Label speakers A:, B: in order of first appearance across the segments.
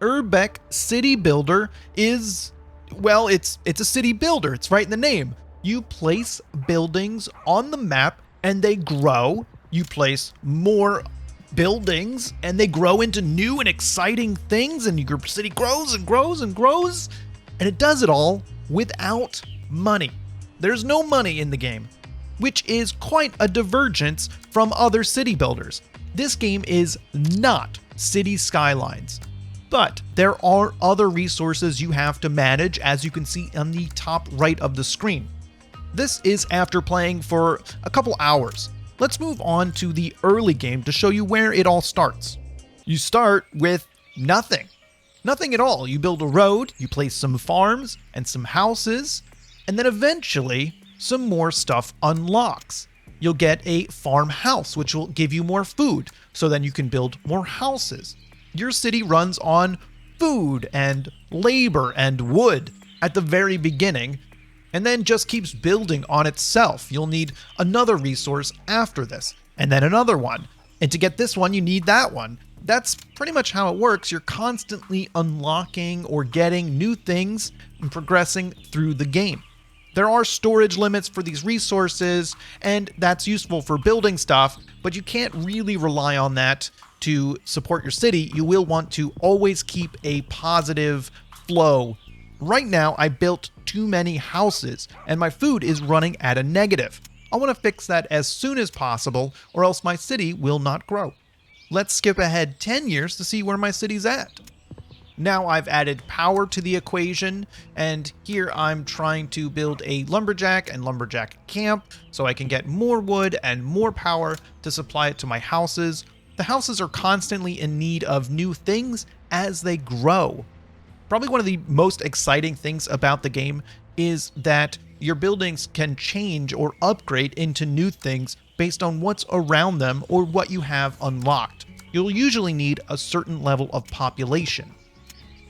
A: Urbek City Builder is, well, it's a city builder. It's right in the name. You place buildings on the map and they grow. You place more buildings and they grow into new and exciting things, and your city grows and grows and grows. And it does it all without money. There's no money in the game, which is quite a divergence from other city builders. This game is not City Skylines, but there are other resources you have to manage, as you can see on the top right of the screen. This is after playing for a couple hours. Let's move on to the early game to show you where it all starts. You start with nothing. Nothing at all. You build a road, you place some farms and some houses, and then eventually some more stuff unlocks. You'll get a farmhouse, which will give you more food, so then you can build more houses. Your city runs on food and labor and wood at the very beginning, and then just keeps building on itself. You'll need another resource after this, and then another one. And to get this one, you need that one. That's pretty much how it works. You're constantly unlocking or getting new things and progressing through the game. There are storage limits for these resources, and that's useful for building stuff, but you can't really rely on that to support your city. You will want to always keep a positive flow. Right now, I built too many houses, and my food is running at a negative. I want to fix that as soon as possible, or else my city will not grow. Let's skip ahead 10 years to see where my city's at. Now I've added power to the equation, and here I'm trying to build a lumberjack and lumberjack camp so I can get more wood and more power to supply it to my houses. The houses are constantly in need of new things as they grow. Probably one of the most exciting things about the game is that your buildings can change or upgrade into new things based on what's around them or what you have unlocked. You'll usually need a certain level of population.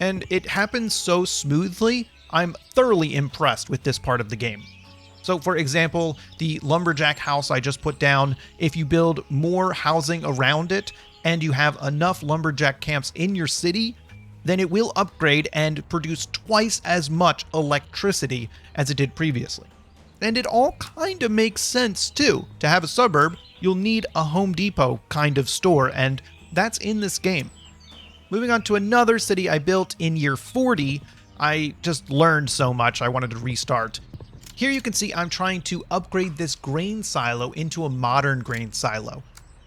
A: And it happens so smoothly, I'm thoroughly impressed with this part of the game. So for example, the lumberjack house I just put down, if you build more housing around it and you have enough lumberjack camps in your city, then it will upgrade and produce twice as much electricity as it did previously. And it all kind of makes sense too. To have a suburb, you'll need a Home Depot kind of store, and that's in this game. Moving on to another city I built in year 40, I just learned so much I wanted to restart. Here you can see I'm trying to upgrade this grain silo into a modern grain silo.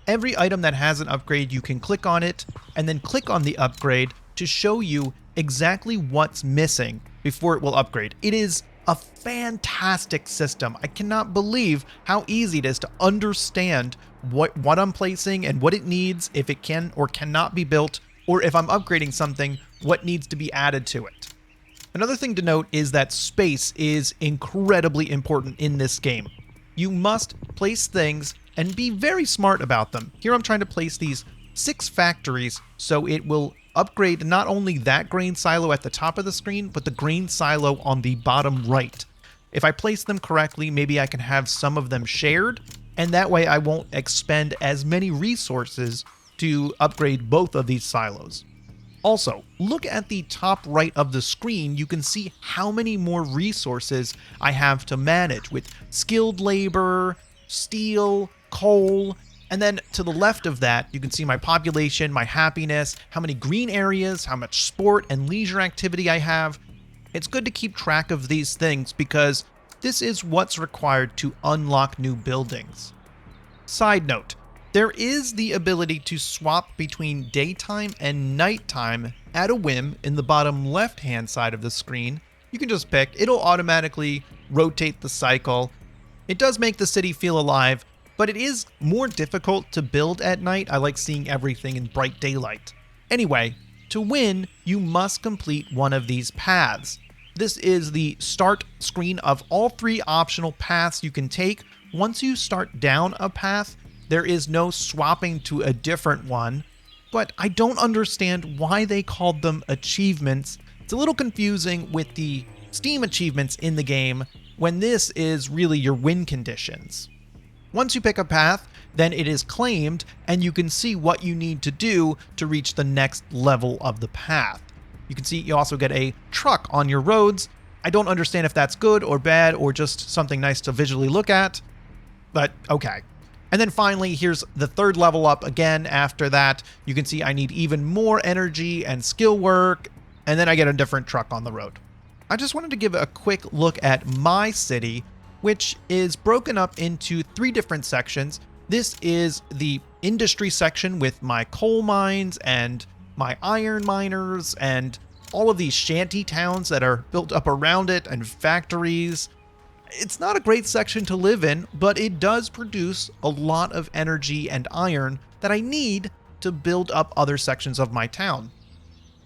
A: Every item that has an upgrade, you can click on it and then click on the upgrade to show you exactly what's missing before it will upgrade. It is a fantastic system. I cannot believe how easy it is to understand what I'm placing and what it needs, if it can or cannot be built, or if I'm upgrading something, what needs to be added to it. Another thing to note is that space is incredibly important in this game. You must place things and be very smart about them. Here I'm trying to place these 6 factories so it will upgrade not only that grain silo at the top of the screen, but the grain silo on the bottom right. If I place them correctly, maybe I can have some of them shared, and that way I won't expend as many resources to upgrade both of these silos. Also, look at the top right of the screen. You can see how many more resources I have to manage with skilled labor, steel, coal, and then to the left of that, you can see my population, my happiness, how many green areas, how much sport and leisure activity I have. It's good to keep track of these things because this is what's required to unlock new buildings. Side note, there is the ability to swap between daytime and nighttime at a whim in the bottom left-hand side of the screen. You can just pick, it'll automatically rotate the cycle. It does make the city feel alive, but it is more difficult to build at night. I like seeing everything in bright daylight. Anyway, to win, you must complete one of these paths. This is the start screen of all 3 optional paths you can take. Once you start down a path, there is no swapping to a different one, but I don't understand why they called them achievements. It's a little confusing with the Steam achievements in the game when this is really your win conditions. Once you pick a path, then it is claimed and you can see what you need to do to reach the next level of the path. You can see you also get a truck on your roads. I don't understand if that's good or bad or just something nice to visually look at, but okay. And then finally, here's the third level up again. After that, you can see I need even more energy and skill work, and then I get a different truck on the road. I just wanted to give a quick look at my city, which is broken up into 3 different sections. This is the industry section with my coal mines and my iron miners and all of these shanty towns that are built up around it and factories. It's not a great section to live in, but it does produce a lot of energy and iron that I need to build up other sections of my town.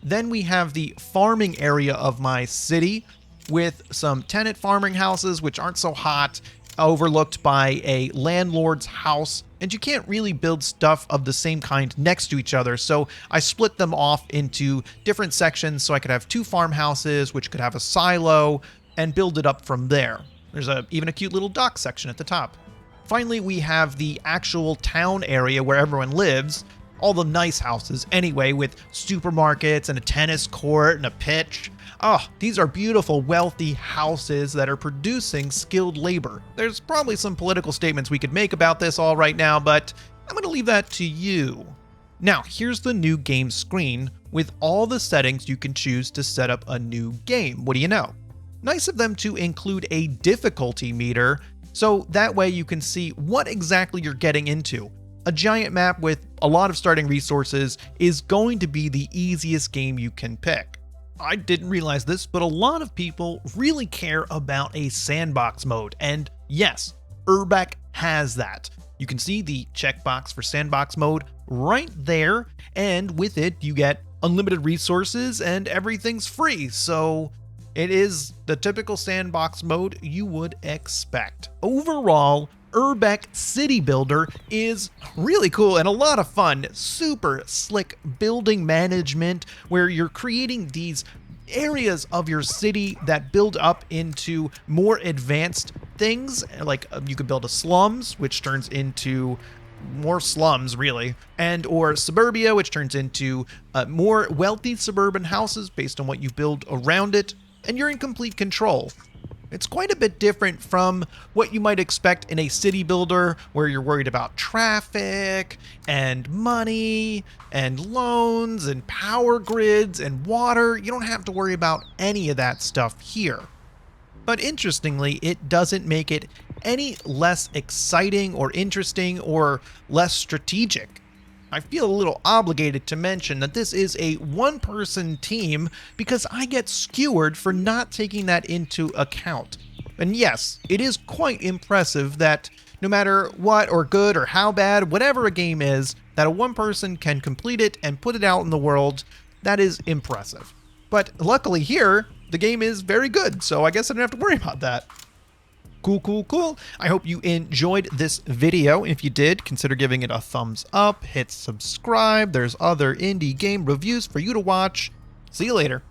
A: Then we have the farming area of my city with some tenant farming houses, which aren't so hot, overlooked by a landlord's house, and you can't really build stuff of the same kind next to each other, so I split them off into different sections so I could have 2 farmhouses, which could have a silo, and build it up from there. There's even a cute little dock section at the top. Finally, we have the actual town area where everyone lives, all the nice houses anyway, with supermarkets and a tennis court and a pitch. Oh, these are beautiful, wealthy houses that are producing skilled labor. There's probably some political statements we could make about this all right now, but I'm going to leave that to you. Now, here's the new game screen with all the settings you can choose to set up a new game. What do you know? Nice of them to include a difficulty meter, so that way you can see what exactly you're getting into. A giant map with a lot of starting resources is going to be the easiest game you can pick. I didn't realize this, but a lot of people really care about a sandbox mode, and yes, Urbek has that. You can see the checkbox for sandbox mode right there, and with it you get unlimited resources and everything's free, so it is the typical sandbox mode you would expect. Overall, Urbek City Builder is really cool and a lot of fun. Super slick building management where you're creating these areas of your city that build up into more advanced things. Like you could build a slums, which turns into more slums really, and or suburbia, which turns into more wealthy suburban houses based on what you build around it, and you're in complete control. It's quite a bit different from what you might expect in a city builder where you're worried about traffic and money and loans and power grids and water. You don't have to worry about any of that stuff here. But interestingly, it doesn't make it any less exciting or interesting or less strategic. I feel a little obligated to mention that this is a 1-person team because I get skewered for not taking that into account. And yes, it is quite impressive that no matter what or good or how bad, whatever a game is, that a 1-person can complete it and put it out in the world. That is impressive. But luckily here, the game is very good, so I guess I don't have to worry about that. Cool. I hope you enjoyed this video. If you did, consider giving it a thumbs up, hit subscribe. There's other indie game reviews for you to watch. See you later.